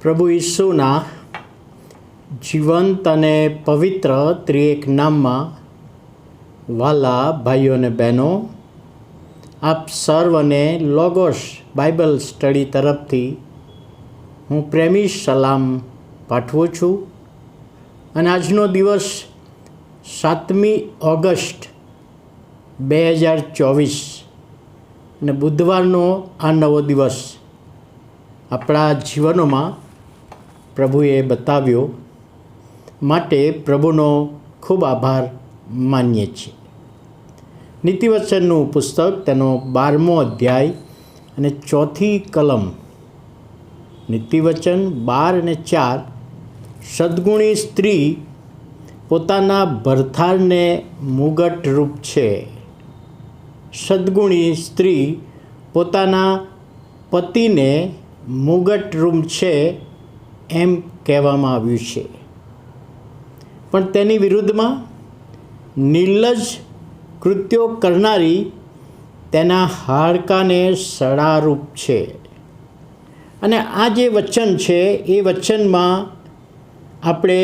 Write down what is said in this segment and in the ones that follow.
પ્રભુ ઈસુના જીવંત અને પવિત્ર ત્રિએક નામમાં વાલા ભાઈઓ અને બહેનો, આપ સર્વને લોગોસ બાઇબલ સ્ટડી તરફથી હું પ્રેમી સલામ પાઠવું છું. અને આજનો દિવસ 7મી ઓગસ્ટ 2024 અને બુધવારનો આ નવો દિવસ આપણા જીવનોમાં પ્રભુએ બતાવ્યો, માટે પ્રભુનો ખૂબ આભાર માનીએ છીએ. નીતિવચનનું પુસ્તક, તેનો 12મો અધ્યાય અને 4થી કલમ. નીતિવચન 12 અને 4. સદ્ગુણી સ્ત્રી પોતાના ભરથારને મુગટ રૂપ છે. સદ્ગુણી સ્ત્રી પોતાના પતિને મુગટ રૂપ છે એમ કહેવામાં આવ્યું છે. પણ તેની વિરુદ્ધમાં નિર્લજ્જ કૃત્યો કરનારી તેના હાડકાને સડારૂપ છે. અને આ જે વચન છે એ વચનમાં આપણે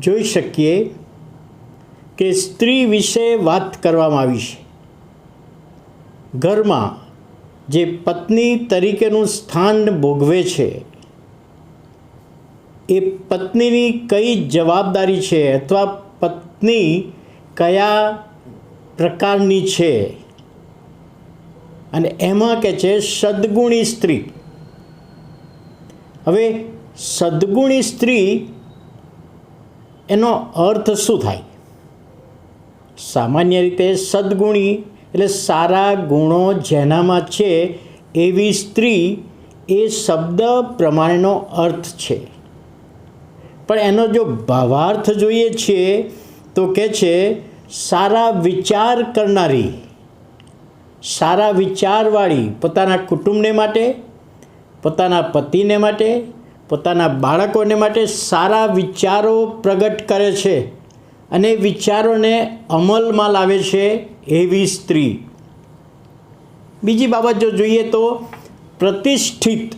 જોઈ શકીએ કે સ્ત્રી વિશે વાત કરવામાં આવી છે. ઘરમાં જે પત્ની તરીકેનું સ્થાન ભોગવે છે, એ પત્નીની કઈ જવાબદારી છે અથવા પત્ની કયા પ્રકારની છે, અને એમાં કહે છે સદ્ગુણી સ્ત્રી. હવે સદ્ગુણી સ્ત્રી એનો અર્થ શું થાય? સામાન્ય રીતે સદ્ગુણી એટલે સારા ગુણો જેનામાં છે એવી સ્ત્રી એ શબ્દ પ્રમાણેનો અર્થ છે. પણ એનો જો ભાવાર્થ જોઈએ છીએ તો કહે છે સારા વિચાર કરનારી, સારા વિચારવાળી, પોતાના કુટુંબને માટે, પોતાના પતિને માટે, પોતાના બાળકોને માટે સારા વિચારો પ્રગટ કરે છે અને વિચારોને અમલમાં લાવે છે એવી સ્ત્રી. બીજી બાબત જો જોઈએ તો પ્રતિષ્ઠિત,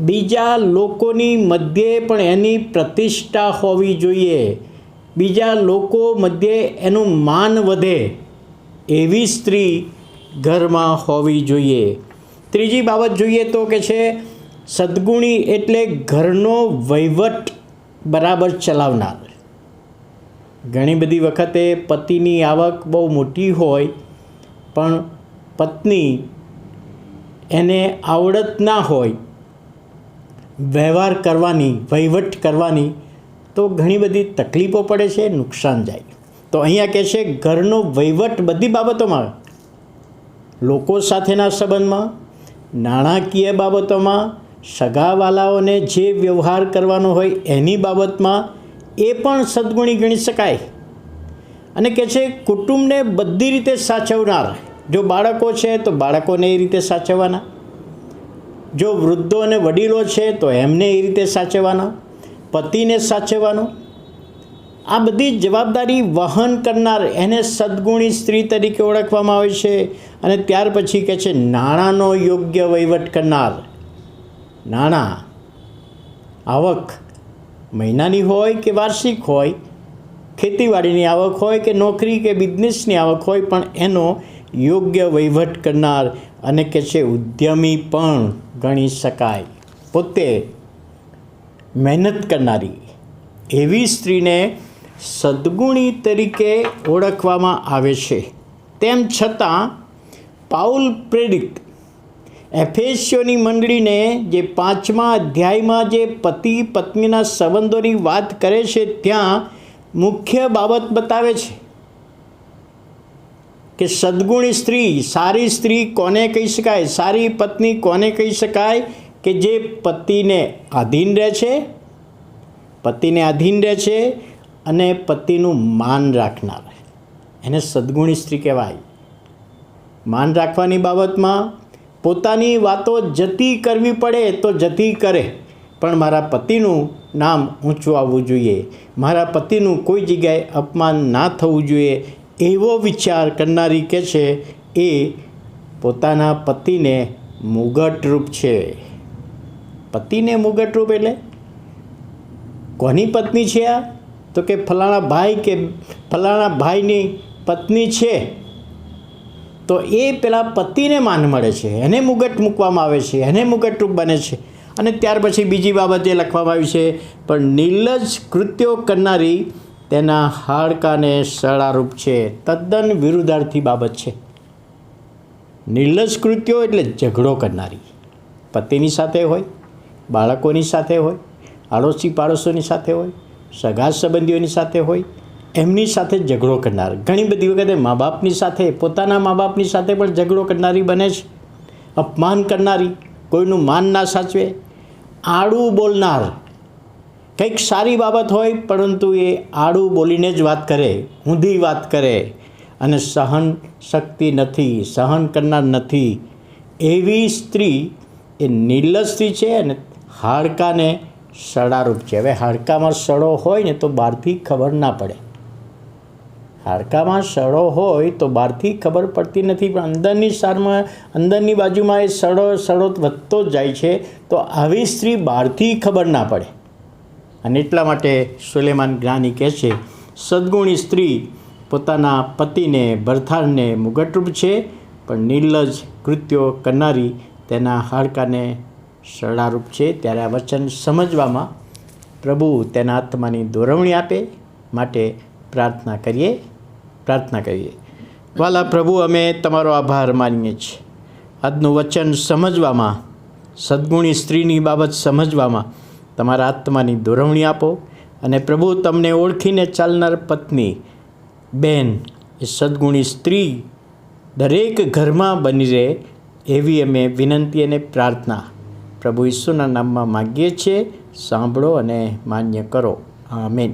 બીજા લોકોની મધ્યે પણ એની પ્રતિષ્ઠા હોવી જોઈએ, બીજા લોકો મધ્યે એનું માન વધે એવી સ્ત્રી ઘરમાં હોવી જોઈએ. ત્રીજી બાબત જોઈએ તો કે છે સદ્ગુણી એટલે ઘરનો વહીવટ બરાબર ચલાવનાર. ઘણી બધી વખતે પતિની આવક બહુ મોટી હોય પણ પત્ની એને આવડત ના હોય વ્યવહાર કરવાની, વહીવટ કરવાની, તો ઘણી બધી તકલીફો પડે છે, નુકસાન જાય. તો અહીંયા કહે છે ઘરનો વહીવટ બધી બાબતોમાં, લોકો સાથેના સંબંધમાં, નાણાકીય બાબતોમાં, સગાવાલાઓને જે વ્યવહાર કરવાનો હોય એની બાબતમાં એ પણ સદ્ગુણી ગણી શકાય. અને કહે છે કુટુંબને બધી રીતે સાચવનાર. જો બાળકો છે તો બાળકોને એ રીતે સાચવવાના, જો વૃદ્ધો અને વડીલો છે તો એમને એ રીતે સાચવવાના, પતિને સાચવવાનો, આ બધી જવાબદારી વહન કરનાર એને સદ્ગુણી સ્ત્રી તરીકે ઓળખવામાં આવે છે. અને ત્યાર પછી કહે છે નાણાંનો યોગ્ય વહીવટ કરનાર. નાણાં, આવક મહિનાની હોય કે વાર્ષિક હોય, ખેતીવાડીની આવક હોય કે નોકરી કે બિઝનેસની આવક હોય, પણ એનો યોગ્ય વહીવટ કરનાર. અને કે છે ઉદ્યમી પણ ગણી શકાય, પોતે મહેનત કરનારી એવી સ્ત્રીને સદ્ગુણી તરીકે ઓળખવામાં આવે છે. તેમ છતાં પાઉલ પ્રેરિત એફેસીયોની મંડળીને જે 5મા અધ્યાયમાં જે પતિ પત્નીના સંબંધોની વાત કરે છે ત્યાં મુખ્ય બાબત બતાવે છે કે સદ્ગુણી સ્ત્રી, સારી સ્ત્રી કોને કહી શકાય, સારી પત્ની કોને કહી શકાય? કે જે પતિને આધીન રહે છે, પતિને આધીન રહે છે અને પતિનું માન રાખનાર, એને સદ્ગુણી સ્ત્રી કહેવાય. માન રાખવાની બાબતમાં પોતાની વાતો જતી કરવી પડે તો જતી કરે, પણ મારા પતિનું નામ ઊંચું આવવું જોઈએ, મારા પતિનું કોઈ જગ્યાએ અપમાન ના થવું જોઈએ, એવો વિચાર કરનારી કે છે એ પોતાના પતિને મુગટરૂપ છે. પતિને મુગટરૂપ એટલે કોની પત્ની છે આ? તો કે ફલાણા ભાઈ કે ફલાણા ભાઈની પત્ની છે. તો એ પેલા પતિને માન મળે છે, એને મુગટ મૂકવામાં આવે છે, એને મુગટરૂપ બને છે. અને ત્યાર પછી બીજી બાબત એ લખવામાં આવી છે, પણ નિર્લજ્જ કૃત્યો કરનારી તેના હાડકાને સડારૂપ છે. તદ્દન વિરુદ્ધાર્થી બાબત છે. નિર્લજ્જ કૃત્યો એટલે ઝઘડો કરનારી, પતિની સાથે હોય, બાળકોની સાથે હોય, આડોશી પાડોશોની સાથે હોય, સગા સંબંધીઓની સાથે હોય, એમની સાથે ઝઘડો કરનાર. ઘણી બધી વખતે મા બાપની સાથે, પોતાના મા બાપની સાથે પણ ઝઘડો કરનારી બને છે. અપમાન કરનારી, કોઈનું માન ના સાચવે, આડું બોલનાર. કંઈક સારી બાબત હોય પરંતુ એ આડું બોલીને જ વાત કરે, ઊંધી વાત કરે અને સહન શક્તિ નથી, સહન કરનાર નથી. એવી સ્ત્રી એ નિર્લજ્જ સ્ત્રી છે અને હાડકાને સડારૂપ છે. હવે હાડકામાં સડો હોય ને તો બહારથી ખબર ના પડે. હાડકામાં સડો હોય તો બહારથી ખબર પડતી નથી, પણ અંદરની સારમાં, અંદરની બાજુમાં એ સડો વધતો જ જાય છે. તો આવી સ્ત્રી બહારથી ખબર ના પડે. અને એટલા માટે સુલેમાન જ્ઞાની કહે છે, સદ્ગુણી સ્ત્રી પોતાના પતિને, ભરથારને મુગટરૂપ છે, પણ નિર્લજ્જ કૃત્યો કરનારી તેના હાડકાને સડારૂપ છે. ત્યારે આ વચન સમજવામાં પ્રભુ તેના આત્માની દોરવણી આપે માટે પ્રાર્થના કરીએ. વાલા પ્રભુ, અમે તમારો આભાર માનીએ છીએ. આજનું વચન સમજવામાં, સદ્ગુણી સ્ત્રીની બાબત સમજવામાં તમારા આત્માની દોરવણી આપો. અને પ્રભુ, તમને ઓળખીને ચાલનાર પત્ની, બહેન, એ સદ્ગુણી સ્ત્રી દરેક ઘરમાં બની રહે એવી અમે વિનંતી અને પ્રાર્થના પ્રભુ ઈસુના નામમાં માગીએ છીએ. સાંભળો અને માન્ય કરો. આમેન.